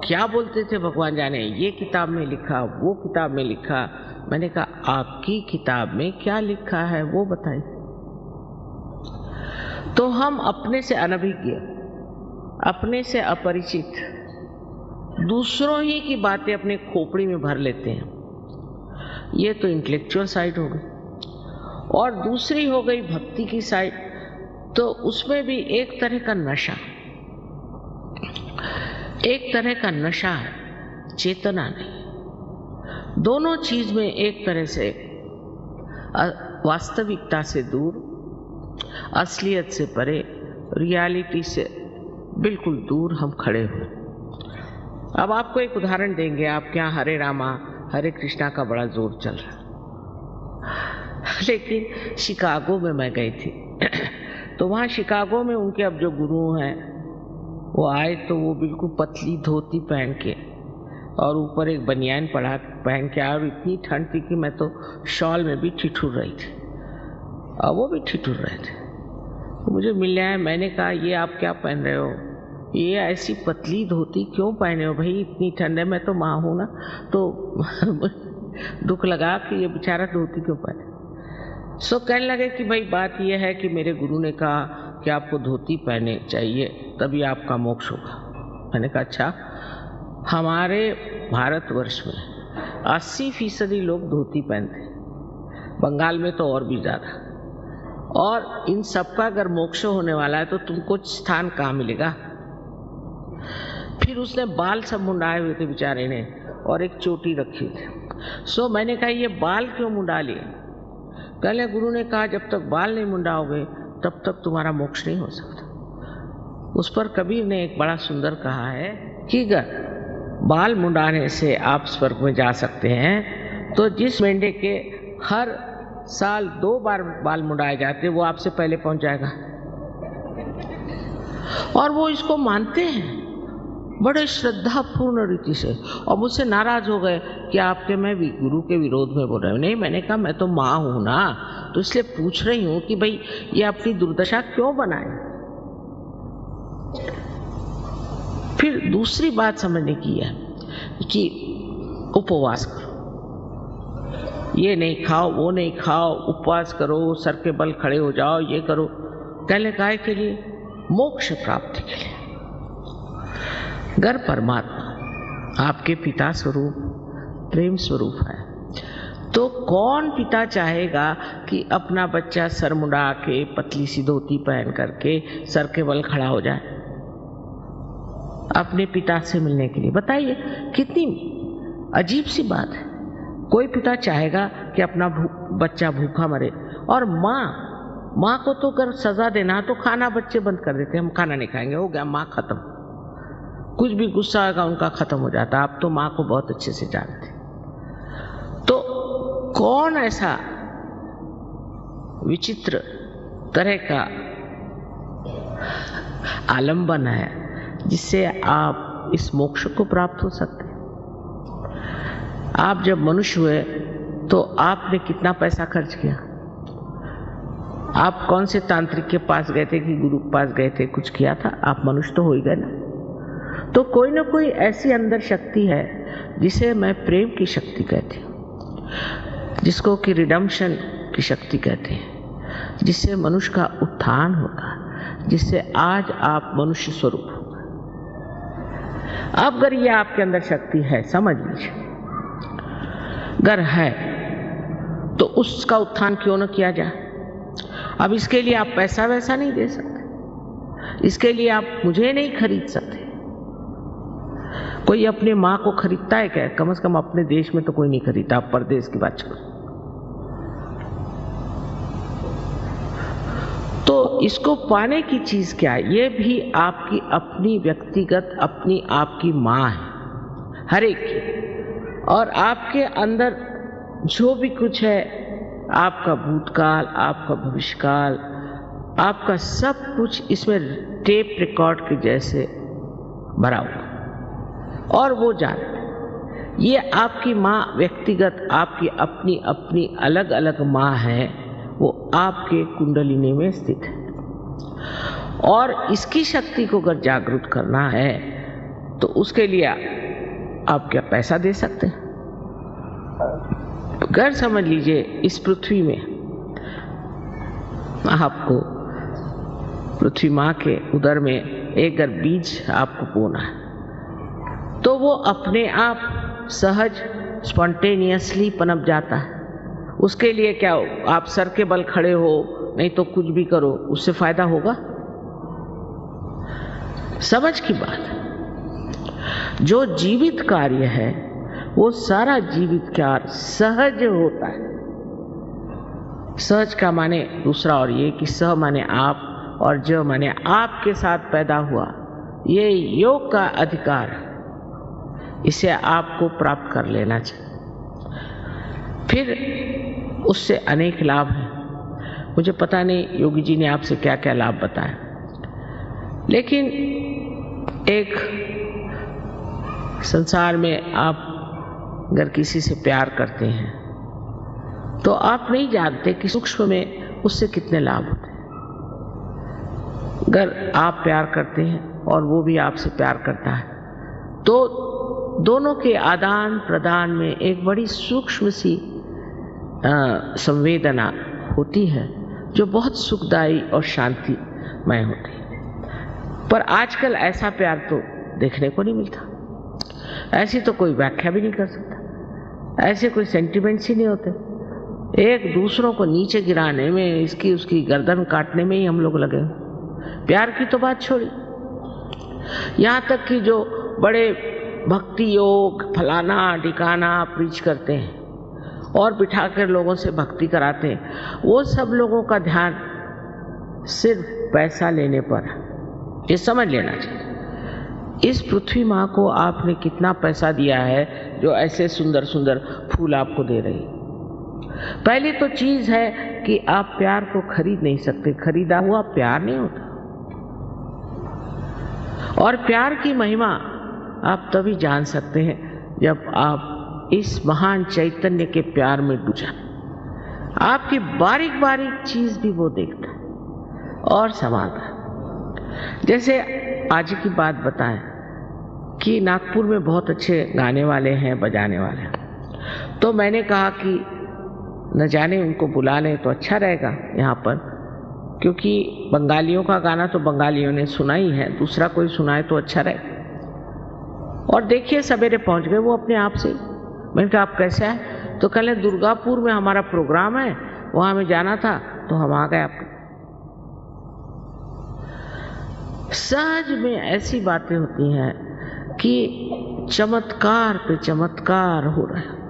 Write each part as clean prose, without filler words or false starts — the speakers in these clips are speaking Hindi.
क्या बोलते थे भगवान जाने, ये किताब में लिखा, वो किताब में लिखा। मैंने कहा आपकी किताब में क्या लिखा है वो बताइए। तो हम अपने से अनभिज्ञ, अपने से अपरिचित, दूसरों ही की बातें अपने खोपड़ी में भर लेते हैं। ये तो इंटेलेक्चुअल साइड हो गई। और दूसरी हो गई भक्ति की साइड, तो उसमें भी एक तरह का नशा, एक तरह का नशा है, चेतना नहीं। दोनों चीज में एक तरह से वास्तविकता से दूर, असलियत से परे, रियलिटी से बिल्कुल दूर हम खड़े हुए। अब आपको एक उदाहरण देंगे। आपके यहाँ हरे रामा हरे कृष्णा का बड़ा जोर चल रहा, लेकिन शिकागो में मैं गई थी तो वहाँ शिकागो में उनके अब जो गुरु हैं वो आए, तो वो बिल्कुल पतली धोती पहन के और ऊपर एक बनियान पहन के आए, और इतनी ठंड थी कि मैं तो शॉल में भी ठिठुर रही थी और वो भी ठिठुर रहे थे। तो मुझे मिलने आए, मैंने कहा ये आप क्या पहन रहे हो, ये ऐसी पतली धोती क्यों पहने हो भाई, इतनी ठंड है, मैं तो माँ हूँ ना। तो दुख लगा कि ये बेचारा धोती क्यों पहने। सो कहने लगे कि भाई बात यह है कि मेरे गुरु ने कहा कि आपको धोती पहने चाहिए तभी आपका मोक्ष होगा। मैंने कहा अच्छा। हमारे भारतवर्ष में 80% लोग धोती पहनते हैं, बंगाल में तो और भी ज़्यादा। और इन सबका अगर मोक्ष होने वाला है तो तुमको स्थान कहाँ मिलेगा। फिर उसने बाल सब मुंडाए हुए थे बेचारे ने, और एक चोटी रखी थी। सो मैंने कहा ये बाल क्यों मुंडा लिए। पहले गुरु ने कहा जब तक बाल नहीं मुंडाओगे तब तक तुम्हारा मोक्ष नहीं हो सकता। उस पर कबीर ने एक बड़ा सुंदर कहा है कि अगर बाल मुंडाने से आप स्वर्ग में जा सकते हैं तो जिस मेंढे के हर साल 2 बार बाल मुंडाए जाते वो आपसे पहले पहुंच जाएगा। और वो इसको मानते हैं बड़े श्रद्धापूर्ण रीति से, और मुझसे नाराज हो गए कि आपके मैं गुरु के विरोध में बोल रहा हूँ। नहीं, मैंने कहा मैं तो माँ हूं ना, तो इसलिए पूछ रही हूं कि भाई ये अपनी दुर्दशा क्यों बनाए। फिर दूसरी बात समझने की है कि उपवास करो, ये नहीं खाओ, वो नहीं खाओ, उपवास करो, सर के बल खड़े हो जाओ, ये करो। कहने काय के लिए? मोक्ष प्राप्ति के लिए। घर परमात्मा आपके पिता स्वरूप प्रेम स्वरूप है, तो कौन पिता चाहेगा कि अपना बच्चा सर मुंडा के पतली सी धोती पहन करके सर के बल खड़ा हो जाए अपने पिता से मिलने के लिए। बताइए कितनी अजीब सी बात है। कोई पिता चाहेगा कि अपना बच्चा भूखा मरे। और माँ को तो अगर सजा देना तो खाना बच्चे बंद कर देते, हम खाना नहीं खाएंगे, हो गया, माँ खत्म। कुछ भी गुस्सा आएगा उनका खत्म हो जाता। आप तो माँ को बहुत अच्छे से जानते। तो कौन ऐसा विचित्र तरह का आलंबन है जिससे आप इस मोक्ष को प्राप्त हो सकते हैं। आप जब मनुष्य हुए तो आपने कितना पैसा खर्च किया? आप कौन से तांत्रिक के पास गए थे कि गुरु के पास गए थे? कुछ किया था? आप मनुष्य तो हो ही गए ना। तो कोई ना कोई ऐसी अंदर शक्ति है जिसे मैं प्रेम की शक्ति कहती हूँ, जिसको कि रिडम्पशन की शक्ति कहते हैं, जिससे मनुष्य का उत्थान होगा, जिससे आज आप मनुष्य स्वरूप होगा। अब अगर ये आपके अंदर शक्ति है, समझ लीजिए, अगर है तो उसका उत्थान क्यों न किया जाए। अब इसके लिए आप पैसा वैसा नहीं दे सकते, इसके लिए आप मुझे नहीं खरीद सकते। कोई अपने माँ को खरीदता है क्या? कम से कम अपने देश में तो कोई नहीं खरीदता, आप परदेश की बात करो। तो इसको पाने की चीज क्या है? ये भी आपकी अपनी व्यक्तिगत अपनी आपकी माँ है, हर एक की। और आपके अंदर जो भी कुछ है, आपका भूतकाल, आपका भविष्यकाल, आपका सब कुछ इसमें टेप रिकॉर्ड के जैसे भरा हुआ, और वो जानते। ये आपकी माँ व्यक्तिगत आपकी अपनी अपनी अलग अलग माँ है, वो आपके कुंडलिनी में स्थित है। और इसकी शक्ति को अगर जागृत करना है तो उसके लिए आप क्या पैसा दे सकते हैं? अगर समझ लीजिए इस पृथ्वी में आपको पृथ्वी माँ के उदर में एक अगर बीज आपको बोना है तो वो अपने आप सहज स्पॉन्टेनियसली पनप जाता है। उसके लिए क्या हो, आप सर के बल खड़े हो नहीं तो कुछ भी करो, उससे फायदा होगा? समझ की बात है। जो जीवित कार्य है वो सारा जीवित कार्य सहज होता है। सहज का माने दूसरा और ये कि सह माने आप और ज माने आपके साथ पैदा हुआ। ये योग का अधिकार है, इसे आपको प्राप्त कर लेना चाहिए। फिर उससे अनेक लाभ हैं। मुझे पता नहीं योगी जी ने आपसे क्या क्या लाभ बताया, लेकिन एक संसार में आप अगर किसी से प्यार करते हैं तो आप नहीं जानते कि सूक्ष्म में उससे कितने लाभ होते हैं। अगर आप प्यार करते हैं और वो भी आपसे प्यार करता है तो दोनों के आदान प्रदान में एक बड़ी सूक्ष्म सी संवेदना होती है जो बहुत सुखदायी और शांतिमय होती है। पर आजकल ऐसा प्यार तो देखने को नहीं मिलता। ऐसी तो कोई व्याख्या भी नहीं कर सकता। ऐसे कोई सेंटिमेंट्स ही नहीं होते। एक दूसरों को नीचे गिराने में, इसकी उसकी गर्दन काटने में ही हम लोग लगे। प्यार की तो बात छोड़ी, यहाँ तक कि जो बड़े भक्ति योग फलाना ढिकाना प्रीच करते हैं और बिठाकर लोगों से भक्ति कराते हैं, वो सब लोगों का ध्यान सिर्फ पैसा लेने पर है। ये समझ लेना चाहिए। इस पृथ्वी माँ को आपने कितना पैसा दिया है जो ऐसे सुंदर सुंदर फूल आपको दे रही है। पहली तो चीज है कि आप प्यार को खरीद नहीं सकते। खरीदा हुआ प्यार नहीं होता। और प्यार की महिमा आप तभी जान सकते हैं जब आप इस महान चैतन्य के प्यार में डूब जाए। आपकी बारीक बारीक चीज भी वो देखता है और संभालता है। जैसे आज की बात बताएं कि नागपुर में बहुत अच्छे गाने वाले हैं, बजाने वाले हैं। तो मैंने कहा कि न जाने उनको बुला लें तो अच्छा रहेगा यहाँ पर, क्योंकि बंगालियों का गाना तो बंगालियों ने सुना ही है, दूसरा कोई सुनाए तो अच्छा रहे। और देखिए सवेरे पहुंच गए वो अपने आप से। मैंने कहा आप कैसे आए? तो कल दुर्गापुर में हमारा प्रोग्राम है, वहां हमें जाना था तो हम आ गए। आपको सहज में ऐसी बातें होती हैं कि चमत्कार पे चमत्कार हो रहा है।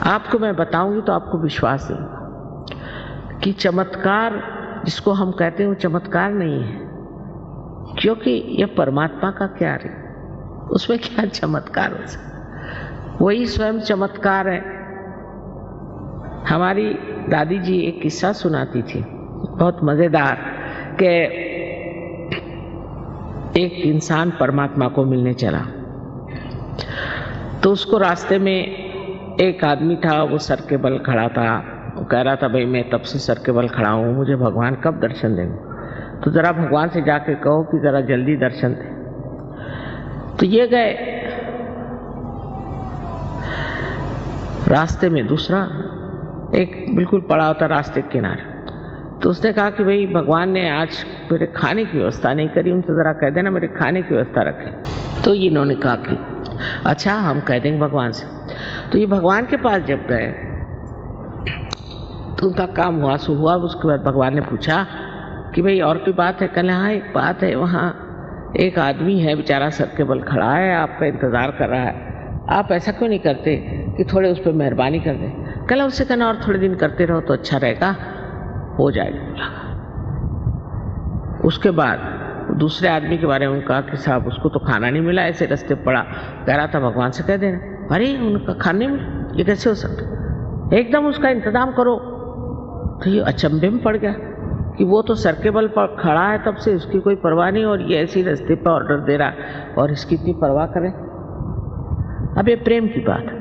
आपको मैं बताऊंगी तो आपको विश्वास नहीं कि चमत्कार जिसको हम कहते हैं वो चमत्कार नहीं है, क्योंकि यह परमात्मा का क्या है, उसमें क्या चमत्कार हो सकता? वही स्वयं चमत्कार है। हमारी दादी जी एक किस्सा सुनाती थी बहुत मजेदार, कि एक इंसान परमात्मा को मिलने चला तो उसको रास्ते में एक आदमी था, वो सर के बल खड़ा था। वो कह रहा था भाई मैं तब से सर के बल खड़ा हूँ, मुझे भगवान कब दर्शन देंगे? तो जरा भगवान से जाके कहो कि जरा जल्दी दर्शन दे। तो ये गए। रास्ते में दूसरा एक बिल्कुल पड़ा होता रास्ते के किनारे। तो उसने कहा कि भाई भगवान ने आज मेरे खाने की व्यवस्था नहीं करी, उनसे ज़रा कह देना मेरे खाने की व्यवस्था रखें। तो इन्होंने कहा कि अच्छा हम कह देंगे भगवान से। तो ये भगवान के पास जब गए तो उनका काम हुआ सो हुआ। उसके बाद भगवान ने पूछा कि भाई और कोई बात है? कहले हाँ एक बात है, वहाँ एक आदमी है बेचारा सर के बल खड़ा है, आपका इंतज़ार कर रहा है। आप ऐसा क्यों नहीं करते कि थोड़े उस पर मेहरबानी कर दें? कहला उससे कहना और थोड़े दिन करते रहो तो अच्छा रहेगा, हो जाएगा। उसके बाद दूसरे आदमी के बारे में कहा कि साहब उसको तो खाना नहीं मिला, ऐसे रास्ते पड़ा, कह रहा था भगवान से कह देना। अरे उनका खाने में ये कैसे हो सकता? एकदम उसका इंतजाम करो। तो ये अचंभे में पड़ गया कि वो तो सर के बल पर खड़ा है तब से, उसकी कोई परवाह नहीं, और ये ऐसी रास्ते पर ऑर्डर दे रहा और इसकी इतनी परवाह करें। अब ये प्रेम की बात है।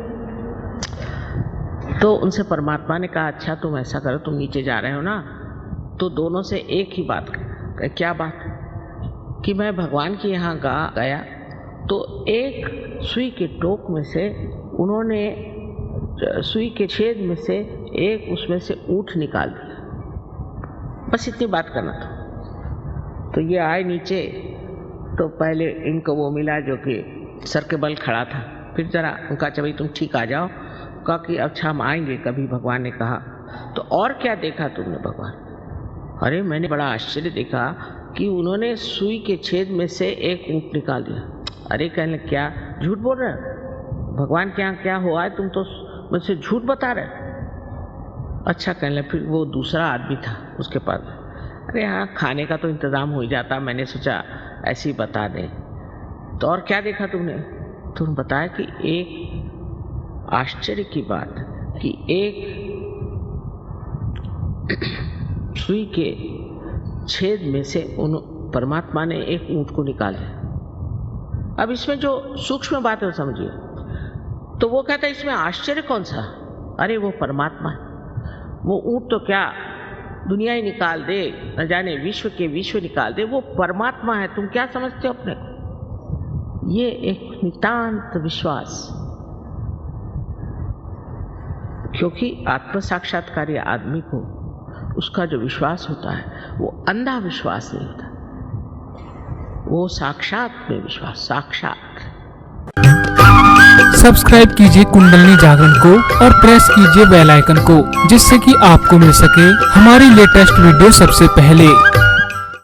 तो उनसे परमात्मा ने कहा अच्छा तुम ऐसा करो, तुम नीचे जा रहे हो ना, तो दोनों से एक ही बात कर। क्या बात? कि मैं भगवान के यहाँ गया तो एक सुई के टोक में से उन्होंने सुई के छेद में से एक उसमें से ऊँट निकाल दिया। बस इतनी बात करना था। तो ये आए नीचे, तो पहले इनको वो मिला जो कि सर के बल खड़ा था। फिर जरा उनका अच्छा भाई तुम ठीक आ जाओ। कहा कि अच्छा हम आएंगे कभी। भगवान ने कहा तो और क्या देखा तुमने भगवान? अरे मैंने बड़ा आश्चर्य देखा कि उन्होंने सुई के छेद में से एक ऊँट निकाल दिया। अरे कहने क्या झूठ बोल रहे हो? भगवान के यहाँ क्या हुआ है? तुम तो मुझसे झूठ बता रहे। अच्छा कहने फिर वो दूसरा आदमी था उसके पास। अरे हाँ खाने का तो इंतज़ाम हो ही जाता, मैंने सोचा ऐसे ही बता दें। तो और क्या देखा तुमने? तुम बताया कि एक आश्चर्य की बात कि एक सुई के छेद में से उन परमात्मा ने एक ऊँट को निकाला। अब इसमें जो सूक्ष्म बात है समझिए। तो वो कहता है इसमें आश्चर्य कौन सा? अरे वो परमात्मा है। वो ऊँट तो क्या दुनिया ही निकाल दे, न जाने विश्व के विश्व निकाल दे, वो परमात्मा है। तुम क्या समझते हो अपने को? ये एक नितांत विश्वास, क्योंकि आत्म साक्षात्कारी आदमी को उसका जो विश्वास होता है वो अंधा विश्वास नहीं होता, वो साक्षात में विश्वास, साक्षात। सब्सक्राइब कीजिए कुंडलिनी जागरण को और प्रेस कीजिए बेल आइकन को, जिससे कि आपको मिल सके हमारी लेटेस्ट वीडियो सबसे पहले।